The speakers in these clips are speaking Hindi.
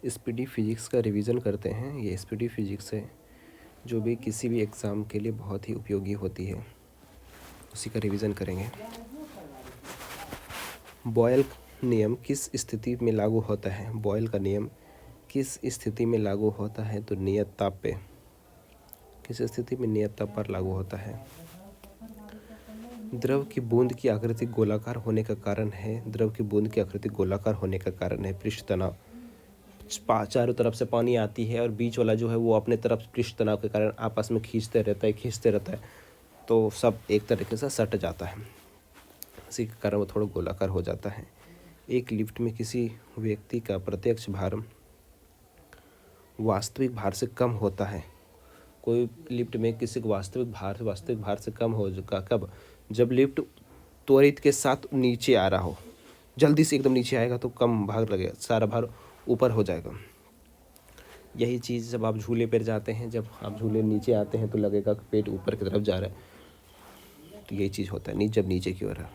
स्पीडी फिजिक्स का रिवीजन करते हैं। ये स्पीडी फिजिक्स है जो भी किसी भी एग्ज़ाम के लिए बहुत ही उपयोगी होती है, उसी का रिवीजन करेंगे। बॉयल नियम किस स्थिति में लागू होता है? बॉयल का नियम किस स्थिति में लागू होता है? तो नियत ताप पे। किस स्थिति में? नियत ताप पर लागू होता है। द्रव की बूंद की आकृति गोलाकार होने का कारण है। द्रव की बूंद की आकृति गोलाकार होने का कारण है पृष्ठ तनाव। चारों तरफ से पानी आती है और बीच वाला जो है वो अपने तरफ पृष्ठ तनाव के कारण आपस में खींचते रहता है, तो सब एक तरीके से सट जाता है, इसी के कारण वो थोड़ा गोलाकार हो जाता है। एक लिफ्ट में किसी व्यक्ति का प्रत्यक्ष भार वास्तविक भार से कम होता है। कोई लिफ्ट में किसी को वास्तविक भार से कम हो चुका कब? जब लिफ्ट त्वरित के साथ नीचे आ रहा हो, जल्दी से एकदम नीचे आएगा तो कम भार लगेगा, सारा भार ऊपर हो जाएगा। यही चीज़ जब आप झूले पर जाते हैं, जब आप झूले नीचे आते हैं तो लगेगा कि पेट ऊपर की तरफ जा रहा है, तो यही चीज़ होता है जब नीचे की ओर है,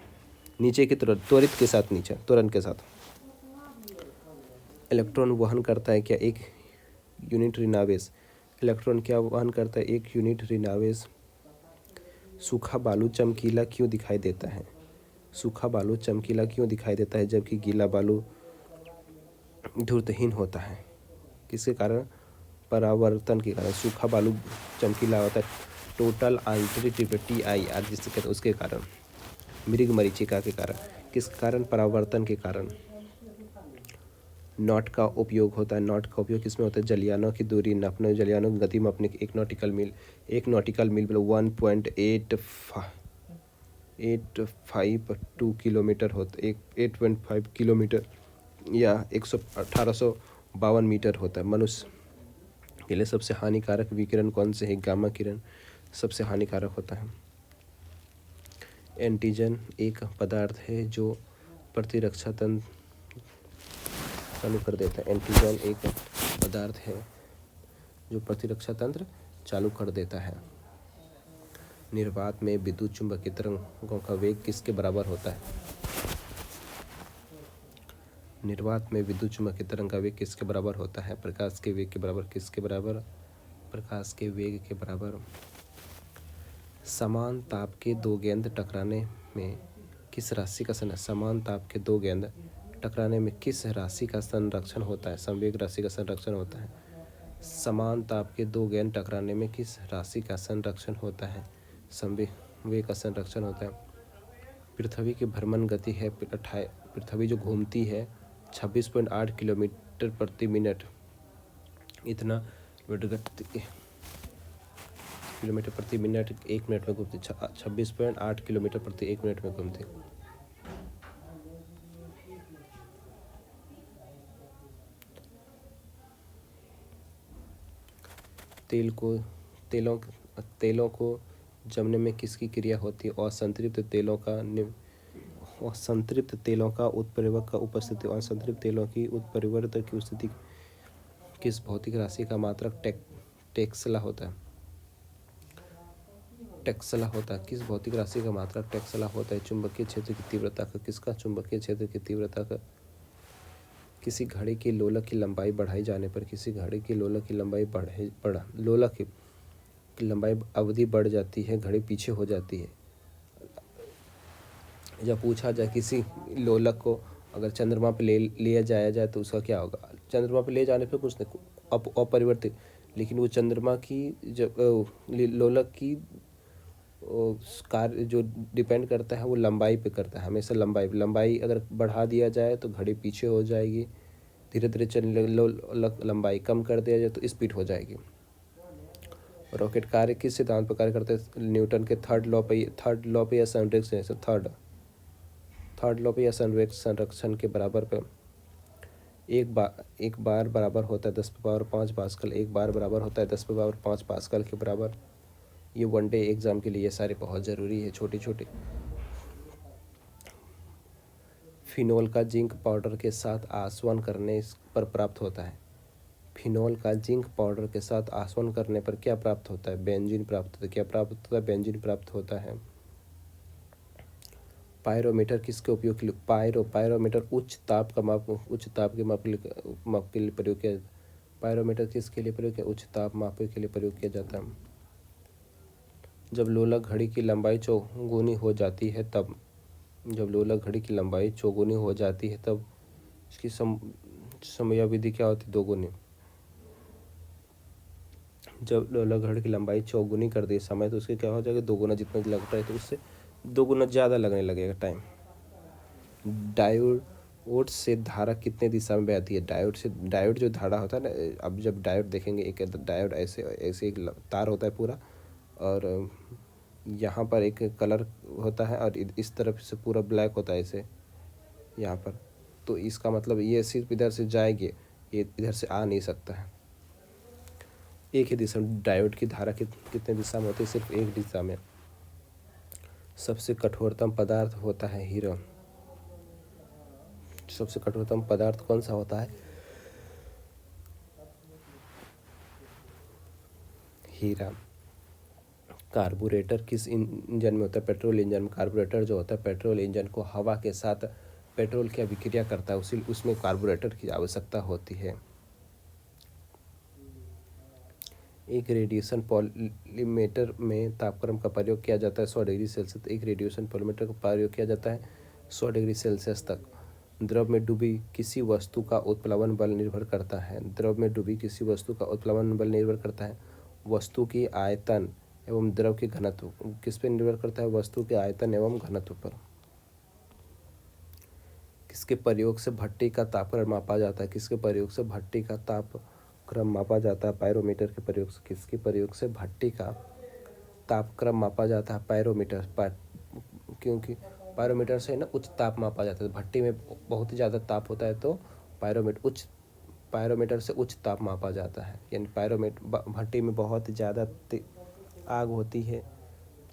नीचे की तरफ त्वरित के साथ, नीचे तुरंत के साथ। इलेक्ट्रॉन वहन करता है क्या? एक यूनिट ऋणावेश। इलेक्ट्रॉन क्या वहन करता है? एक यूनिट ऋणावेश। सूखा बालू चमकीला क्यों दिखाई देता है? सूखा बालू चमकीला क्यों दिखाई देता है जबकि गीला बालू धूर्तहीन होता है? किसके कारण? परावर्तन के कारण। सूखा बालू चमकीला होता है, टोटल आंतरिक तीव्रता TI जिससे कहते हैं उसके कारण। मृग मरीचिका के कारण। किस कारण? परावर्तन के कारण। नॉट का उपयोग होता है। नॉट का उपयोग किसमें होता है? जलयानों की दूरी नापने, जलयानों की गति मापने की। एक नॉटिकल मील मतलब 1.852 किलोमीटर होता है। 8.5 किलोमीटर या 1852 मीटर होता है। मनुष्य के लिए सबसे हानिकारक विकिरण कौन से है? गामा किरण सबसे हानिकारक होता है। एंटीजन एक पदार्थ है जो प्रतिरक्षा तंत्र चालू कर देता है। एंटीजन एक पदार्थ है जो प्रतिरक्षा तंत्र चालू कर देता है। निर्वात में विद्युत चुंबकीय तरंगों का वेग किसके बराबर होता है? निर्वात में विद्युत चुंबकीय तरंग का वेग किसके बराबर होता है? प्रकाश के वेग के बराबर। किसके बराबर? प्रकाश के वेग के बराबर। समान ताप के दो गेंद टकराने में किस राशि का समान ताप के दो गेंद टकराने में किस राशि का संरक्षण होता है? संवेग राशि का संरक्षण होता है। समान ताप के दो गेंद टकराने में किस राशि का संरक्षण होता है? संवेग का संरक्षण होता है। पृथ्वी की भ्रमण गति है पृथ्वी जो घूमती है 26.8 किलोमीटर प्रति मिनट, इतना किलोमीटर प्रति मिनट 1 मिनट में घूमती। 26.8 किलोमीटर प्रति 1 मिनट में घूमती। तेलों को जमने में किसकी क्रिया होती है? असंतृप्त तेलों का उत्प्रेरक का उपस्थिति। असंतृप्त तेलों की उत्प्रेरक की स्थिति किस भौतिक राशि का मात्रक टेक्सला होता है? टेक्सला होता है। किस भौतिक राशि का मात्रक टेक्सला होता है? चुंबकीय क्षेत्र की तीव्रता का। किसका? चुंबकीय क्षेत्र की तीव्रता का। किसी घड़ी की लोलक की लंबाई बढ़ाई जाने पर, किसी घड़ी की लोलक की लंबाई लोलक की लंबाई अवधि बढ़ जाती है, घड़ी पीछे हो जाती है। जब पूछा जाए किसी लोलक को अगर चंद्रमा पे ले लिया जाए तो उसका क्या होगा? चंद्रमा पे ले जाने पे कुछ नहीं, अपरिवर्तित, लेकिन वो चंद्रमा की जब लोलक की कार्य जो डिपेंड करता है वो लंबाई पे करता है, हमेशा लंबाई अगर बढ़ा दिया जाए तो घड़ी पीछे हो जाएगी, धीरे धीरे चलने लंबाई कम कर दिया जाए तो स्पीड हो जाएगी। रॉकेट कार्य किस सिद्धांत पर कार्य करते हैं? न्यूटन के थर्ड लॉ पे या संवेग संरक्षण के बराबर पे। एक बार बराबर होता है 10⁵ पास्कल। एक बार बराबर होता है 10⁵ पास्कल के बराबर। ये वनडे एग्जाम के लिए ये सारे बहुत ज़रूरी है, छोटे छोटे। फिनोल का जिंक पाउडर के साथ आसवन करने पर प्राप्त होता है। फिनोल का जिंक पाउडर के साथ आसवन करने पर क्या प्राप्त होता है? बेंजीन प्राप्त होता है। क्या प्राप्त होता है? बेंजीन प्राप्त होता है। पायरोमीटर किसके उपयोग के लिए? पायरोमीटर उच्च ताप का माप, उच्च ताप के माप के लिए प्रयोग किया। पायरोमीटर किसके लिए प्रयोग किया? उच्च ताप मापने के लिए प्रयोग किया जाता है। जब लोलक घड़ी की लंबाई चौगुनी हो जाती है तब, जब लोलक घड़ी की लंबाई चौगुनी हो जाती है तब इसकी समयावधि क्या होती है? दोगुनी। जब लोलक घड़ी की लंबाई चौगुनी कर दी समय, तो उसके क्या हो जाएगा? दोगुना। जितना लगता है तो उससे दोगुना ज़्यादा लगने लगेगा टाइम। डायोड से धारा कितने दिशा में बहती है? डायोड जो धारा होता है ना, अब जब डायोड देखेंगे, एक डायोड ऐसे ऐसे एक तार होता है पूरा, और यहाँ पर एक कलर होता है और इस तरफ से पूरा ब्लैक होता है ऐसे यहाँ पर। तो इसका मतलब ये सिर्फ इधर से जाएगी, ये इधर से आ नहीं सकता है। एक ही दिशा में डायोड की धारा कितने दिशा में होती है? सिर्फ एक दिशा में। सबसे कठोरतम पदार्थ होता है हीरा। सबसे कठोरतम पदार्थ कौन सा होता है? हीरा। कार्बोरेटर किस इंजन में होता है? पेट्रोल इंजन में। कार्बोरेटर जो होता है पेट्रोल इंजन को हवा के साथ पेट्रोल की अभिक्रिया करता है, उसमें कार्बोरेटर की आवश्यकता होती है। एक रेडिएशन पॉलीमीटर में तापक्रम का प्रयोग किया जाता है 100 डिग्री सेल्सियस। एक रेडिएशन पॉलीमीटर का प्रयोग किया जाता है 100 डिग्री सेल्सियस तक। द्रव में डूबी किसी वस्तु का उत्प्लवन बल निर्भर करता है। द्रव में डूबी किसी वस्तु का उत्प्लवन बल निर्भर करता है वस्तु की आयतन एवं द्रव के घनत्व। किस पे निर्भर करता है? वस्तु के आयतन एवं घनत्व पर। किसके प्रयोग से भट्टी का तापक्रम मापा जाता है? किसके प्रयोग से भट्टी का तापक्रम मापा जाता है? पायरोमीटर के प्रयोग से। किसके प्रयोग से भट्टी का तापक्रम मापा जाता है? पायरोमीटर। क्योंकि पायरोमीटर से ना उच्च ताप मापा जाता है। भट्टी में बहुत ही ज़्यादा ताप होता है तो पायरोमीटर से उच्च ताप मापा जाता है। यानी भट्टी में बहुत ज़्यादा आग होती है,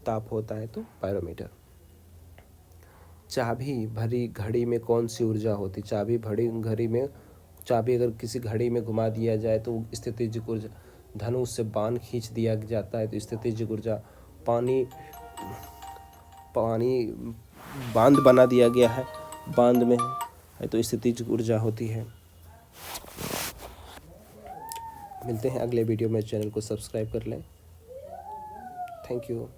ताप होता है तो पायरोमीटर। चाबी भरी घड़ी में कौन सी ऊर्जा होती? चाबी भरी घड़ी में, चाबी अगर किसी घड़ी में घुमा दिया जाए तो स्थितिज ऊर्जा। धनुष से बाण खींच दिया जाता है तो स्थितिज ऊर्जा। पानी बांध बना दिया गया है, बांध में है तो स्थितिज ऊर्जा होती है। मिलते हैं अगले वीडियो में। चैनल को सब्सक्राइब कर लें। Thank you.